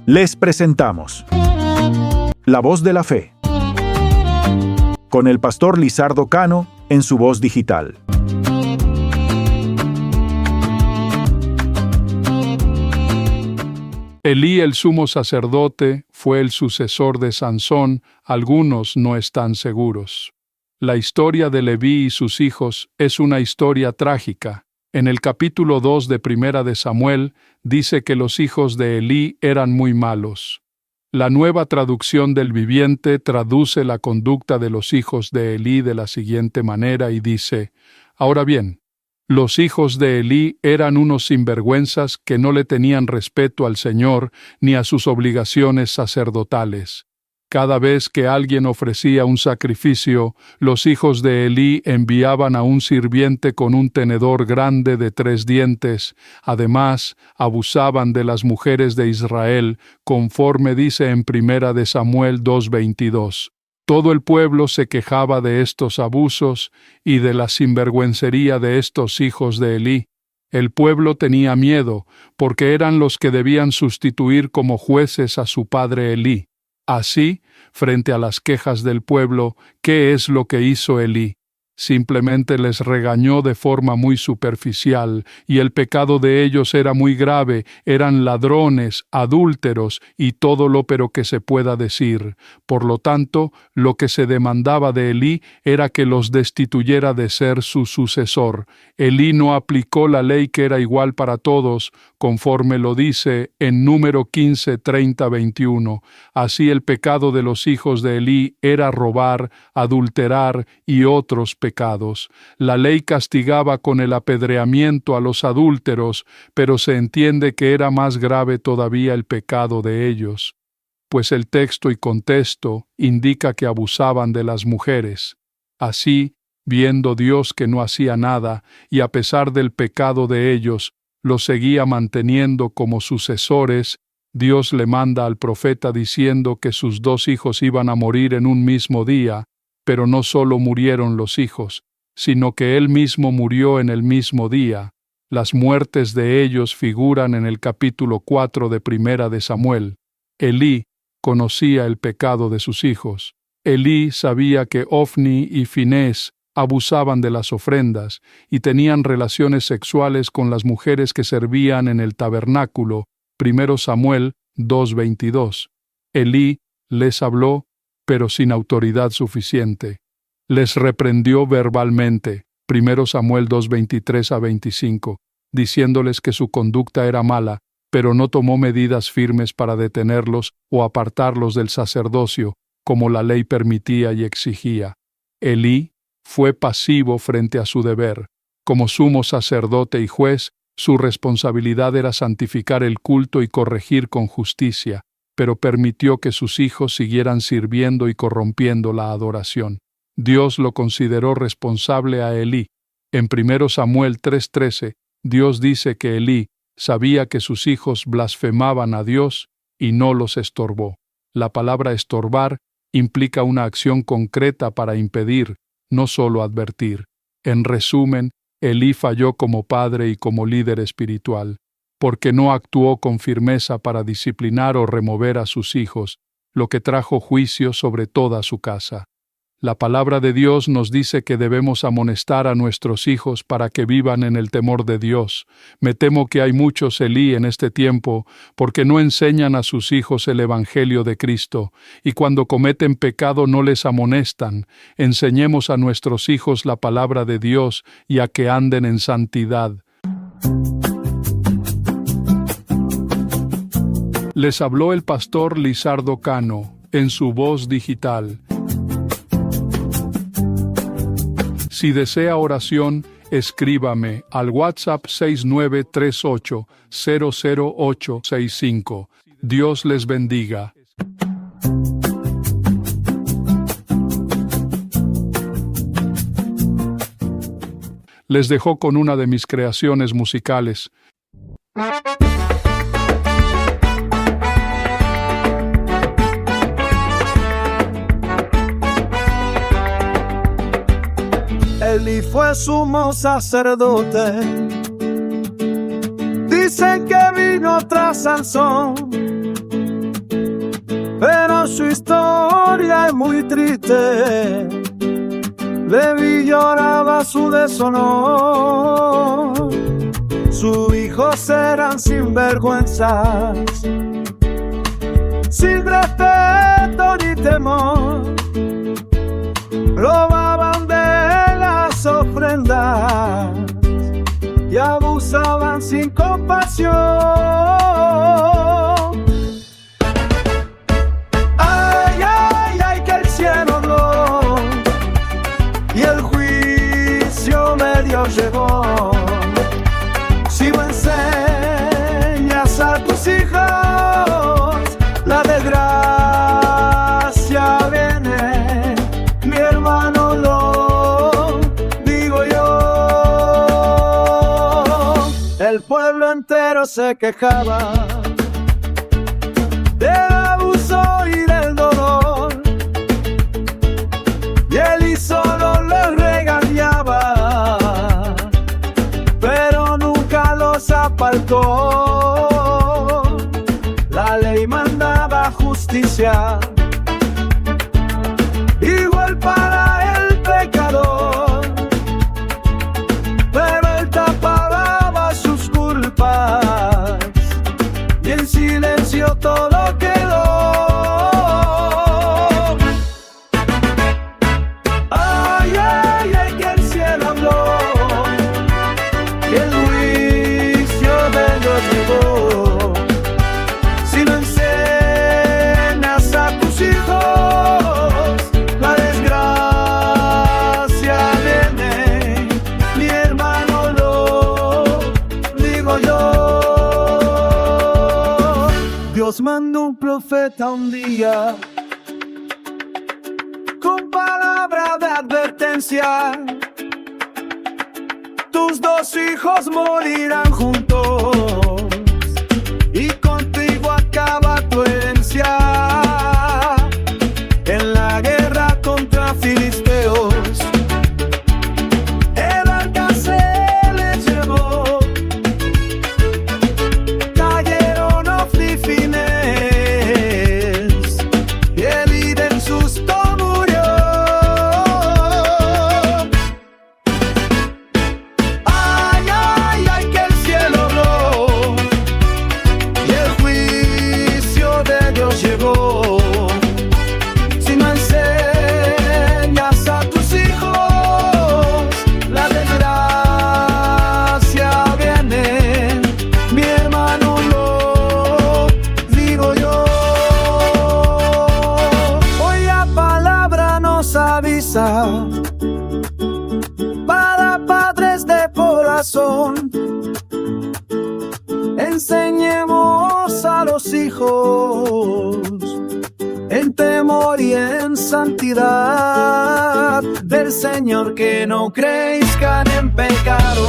Les presentamos La Voz de la Fe, con el pastor Lizardo Cano en su voz digital. Elí, el sumo sacerdote, fue el sucesor de Sansón. Algunos no están seguros. La historia de Leví y sus hijos es una historia trágica. En el capítulo 2 de Primera de Samuel dice que los hijos de Elí eran muy malos. La Nueva Traducción del Viviente traduce la conducta de los hijos de Elí de la siguiente manera y dice: Ahora bien, los hijos de Elí eran unos sinvergüenzas que no le tenían respeto al Señor ni a sus obligaciones sacerdotales. Cada vez que alguien ofrecía un sacrificio, los hijos de Elí enviaban a un sirviente con un tenedor grande de 3 dientes. Además, abusaban de las mujeres de Israel, conforme dice en Primera de Samuel 2:22. Todo el pueblo se quejaba de estos abusos y de la sinvergüencería de estos hijos de Elí. El pueblo tenía miedo, porque eran los que debían sustituir como jueces a su padre Elí. Así, frente a las quejas del pueblo, ¿qué es lo que hizo Elí? Simplemente les regañó de forma muy superficial, y el pecado de ellos era muy grave. Eran ladrones, adúlteros y todo lo pero que se pueda decir. Por lo tanto, lo que se demandaba de Elí era que los destituyera de ser su sucesor. Elí no aplicó la ley que era igual para todos, conforme lo dice en Número 15, 30, 21. Así el pecado de los hijos de Elí era robar, adulterar y otros pecados. La ley castigaba con el apedreamiento a los adúlteros, pero se entiende que era más grave todavía el pecado de ellos, pues el texto y contexto indica que abusaban de las mujeres. Así, viendo Dios que no hacía nada, y a pesar del pecado de ellos, los seguía manteniendo como sucesores, Dios le manda al profeta diciendo que sus 2 hijos iban a morir en un mismo día. Pero no solo murieron los hijos, sino que él mismo murió en el mismo día. Las muertes de ellos figuran en el capítulo 4 de Primera de Samuel. Elí conocía el pecado de sus hijos. Elí sabía que Ofni y Finés abusaban de las ofrendas y tenían relaciones sexuales con las mujeres que servían en el tabernáculo. 1 Samuel 2:22. Elí les habló, pero sin autoridad suficiente. Les reprendió verbalmente, 1 Samuel 2:23 a 25, diciéndoles que su conducta era mala, pero no tomó medidas firmes para detenerlos o apartarlos del sacerdocio, como la ley permitía y exigía. Elí fue pasivo frente a su deber. Como sumo sacerdote y juez, su responsabilidad era santificar el culto y corregir con justicia, pero permitió que sus hijos siguieran sirviendo y corrompiendo la adoración. Dios lo consideró responsable a Elí. En 1 Samuel 3:13, Dios dice que Elí sabía que sus hijos blasfemaban a Dios y no los estorbó. La palabra estorbar implica una acción concreta para impedir, no solo advertir. En resumen, Elí falló como padre y como líder espiritual, porque no actuó con firmeza para disciplinar o remover a sus hijos, lo que trajo juicio sobre toda su casa. La palabra de Dios nos dice que debemos amonestar a nuestros hijos para que vivan en el temor de Dios. Me temo que hay muchos Elí en este tiempo porque no enseñan a sus hijos el Evangelio de Cristo, y cuando cometen pecado no les amonestan. Enseñemos a nuestros hijos la palabra de Dios y a que anden en santidad. Les habló el pastor Lizardo Cano en su voz digital. Si desea oración, escríbame al WhatsApp 6938-00865. Dios les bendiga. Les dejo con una de mis creaciones musicales. Elí fue sumo sacerdote. Dicen que vino tras Sansón. su historia es muy triste. Leví lloraba su deshonor. Sus hijos eran sinvergüenzas, sin respeto ni temor. Robaban de las ofrendas y abusaban sin compasión. Ay, ay, ay, que el cielo habló y el juicio medio llegó. Si no enseñas a tus hijos, la desgracia viene, mi hermano, lo digo yo. El pueblo entero se quejaba del abuso y del dolor, y él solo les regañaba, pero nunca los apartó. La ley mandaba justicia, igual para el pecador, pero él tapaba sus culpas y en silencio todo quedó. Ay, ay, ay, que el cielo habló y el juicio de Dios llegó. Si no enseñas a tus hijos, la desgracia viene, mi hermano, lo digo yo. Dios mandó un profeta un día con palabra de advertencia: tus dos hijos morirán juntos y contigo acaba tu herencia. En la guerra contra filisteos, el arca se les llevó. Cayeron Ofni y Finés, y Elí del susto murió. Ay, ay, ay, que el cielo habló y el juicio de Dios llegó. Si no enseñas a tus hijos, la desgracia viene, mi hermano, lo digo yo. Hoy la palabra nos avisa para padres de corazón: enseñemos a los hijos en temor y en santidad del Señor, que no crezcan en pecado.